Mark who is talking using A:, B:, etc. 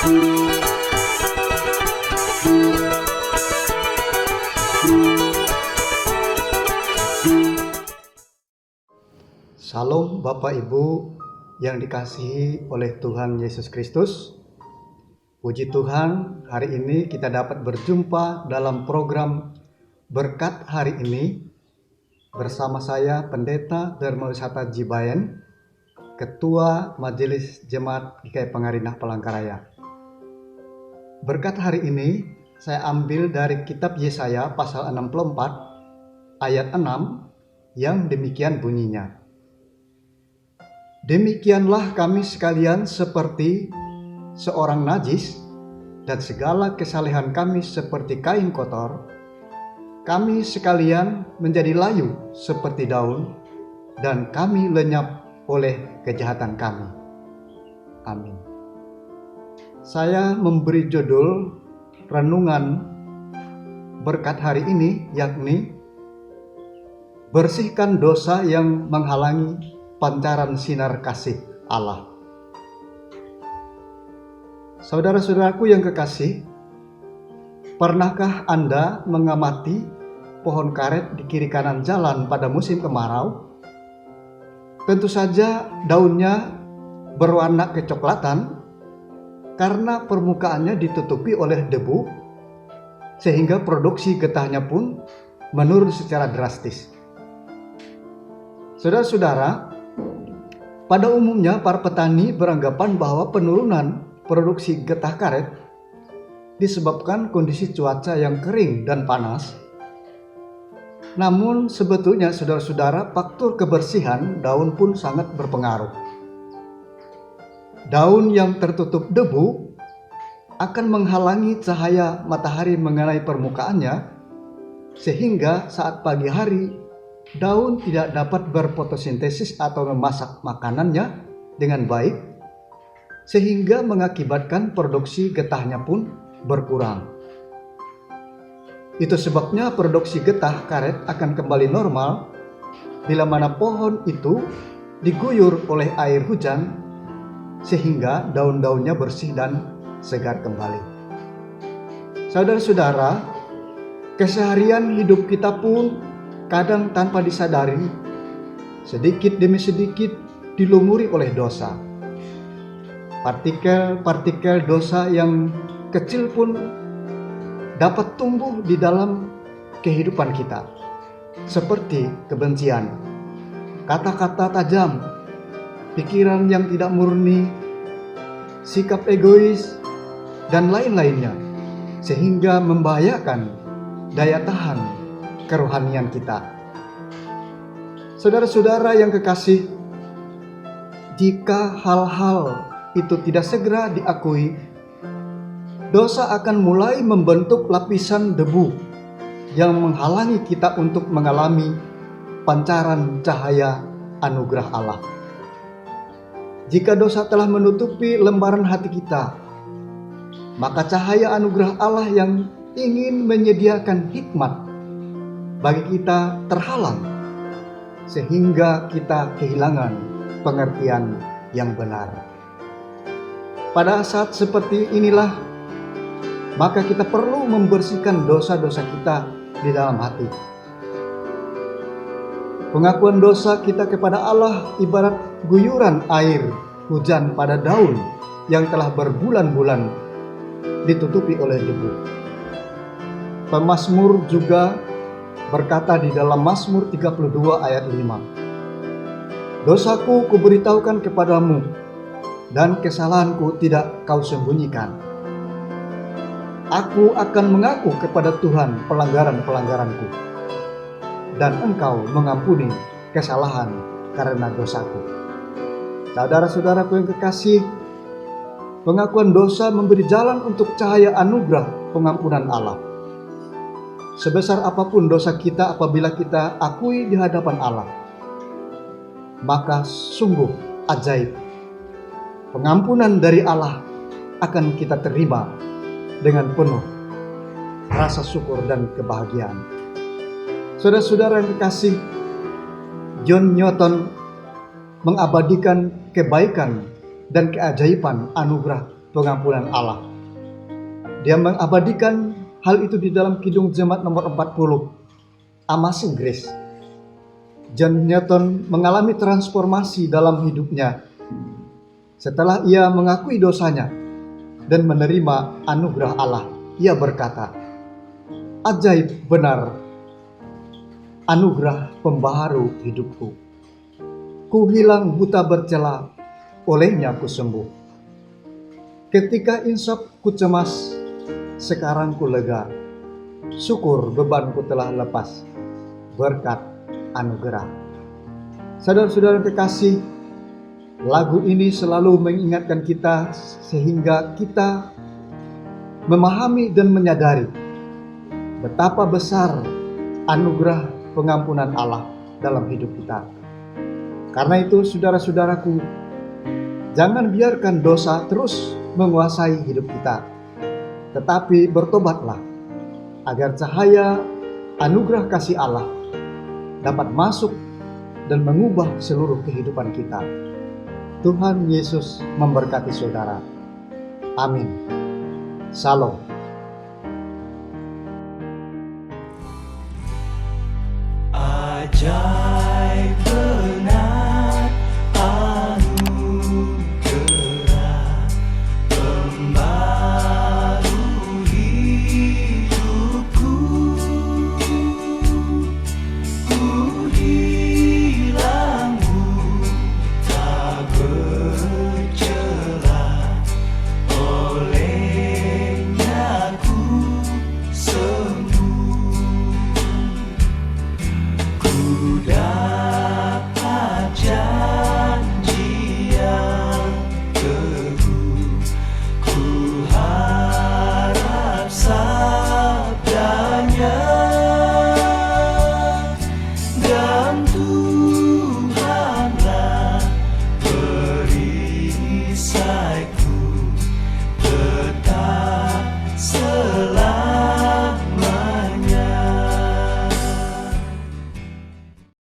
A: Salam Bapak Ibu yang dikasihi oleh Tuhan Yesus Kristus. Puji Tuhan, hari ini kita dapat berjumpa dalam program Berkat Hari Ini bersama saya Pendeta Dharma Wisata Jibayen, Ketua Majelis Jemaat GKI Pengarinah Palangkaraya. Berkat hari ini saya ambil dari kitab Yesaya pasal 64 ayat 6 yang demikian bunyinya. Demikianlah kami sekalian seperti seorang najis, dan segala kesalehan kami seperti kain kotor. Kami sekalian menjadi layu seperti daun, dan kami lenyap oleh kejahatan kami. Amin. Saya memberi judul renungan berkat hari ini, yakni bersihkan dosa yang menghalangi pancaran sinar kasih Allah. Saudara-saudaraku yang kekasih, pernahkah Anda mengamati pohon karet di kiri kanan jalan pada musim kemarau? Tentu saja daunnya berwarna kecoklatan karena permukaannya ditutupi oleh debu, sehingga produksi getahnya pun menurun secara drastis. Saudara-saudara, pada umumnya para petani beranggapan bahwa penurunan produksi getah karet disebabkan kondisi cuaca yang kering dan panas. Namun sebetulnya saudara-saudara, faktor kebersihan daun pun sangat berpengaruh. Daun yang tertutup debu akan menghalangi cahaya matahari mengenai permukaannya, sehingga saat pagi hari daun tidak dapat berfotosintesis atau memasak makanannya dengan baik, sehingga mengakibatkan produksi getahnya pun berkurang. Itu sebabnya produksi getah karet akan kembali normal bila mana pohon itu diguyur oleh air hujan, sehingga daun-daunnya bersih dan segar kembali. Saudara-saudara, keseharian hidup kita pun kadang tanpa disadari, sedikit demi sedikit dilumuri oleh dosa. Partikel-partikel dosa yang kecil pun dapat tumbuh di dalam kehidupan kita, seperti kebencian, kata-kata tajam, pikiran yang tidak murni, sikap egois, dan lain-lainnya, sehingga membahayakan daya tahan kerohanian kita. Saudara-saudara yang kekasih, jika hal-hal itu tidak segera diakui, dosa akan mulai membentuk lapisan debu yang menghalangi kita untuk mengalami pancaran cahaya anugerah Allah. Jika dosa telah menutupi lembaran hati kita, maka cahaya anugerah Allah yang ingin menyediakan hikmat bagi kita terhalang, sehingga kita kehilangan pengertian yang benar. Pada saat seperti inilah, maka kita perlu membersihkan dosa-dosa kita di dalam hati. Pengakuan dosa kita kepada Allah ibarat guyuran air hujan pada daun yang telah berbulan-bulan ditutupi oleh debu. Pemazmur juga berkata di dalam Mazmur 32 ayat 5, "Dosaku kuberitahukan kepadamu, dan kesalahanku tidak kau sembunyikan. Aku akan mengaku kepada Tuhan pelanggaran-pelanggaranku, dan Engkau mengampuni kesalahan karena dosaku." Saudara-saudaraku yang kekasih, pengakuan dosa memberi jalan untuk cahaya anugerah pengampunan Allah. Sebesar apapun dosa kita, apabila kita akui di hadapan Allah, maka sungguh ajaib, pengampunan dari Allah akan kita terima dengan penuh rasa syukur dan kebahagiaan. Saudara-saudara yang kekasih, John Newton mengabadikan kebaikan dan keajaiban anugerah pengampunan Allah. Dia mengabadikan hal itu di dalam Kidung Jemaat nomor 40, Amazing Grace. John Newton mengalami transformasi dalam hidupnya setelah ia mengakui dosanya dan menerima anugerah Allah. Ia berkata, "Ajaib benar, anugerah pembaharu hidupku. Ku hilang buta bercela, olehnya ku sembuh. Ketika insaf ku cemas, sekarang ku lega. Syukur bebanku telah lepas, berkat anugerah." Saudara-saudara kekasih, lagu ini selalu mengingatkan kita sehingga kita memahami dan menyadari betapa besar anugerah pengampunan Allah dalam hidup kita. Karena itu saudara-saudaraku, jangan biarkan dosa terus menguasai hidup kita, tetapi bertobatlah agar cahaya anugerah kasih Allah dapat masuk dan mengubah seluruh kehidupan kita. Tuhan Yesus memberkati saudara. Amin. Shalom.
B: Ajaib benar anugerah pembaru hidupku. Ku hilang buta bercela, olehnya ku sembuh. Ku dapat janji yang teguh, ku harap sabdanya, dan Tuhanlah perisaiku tetap selalu.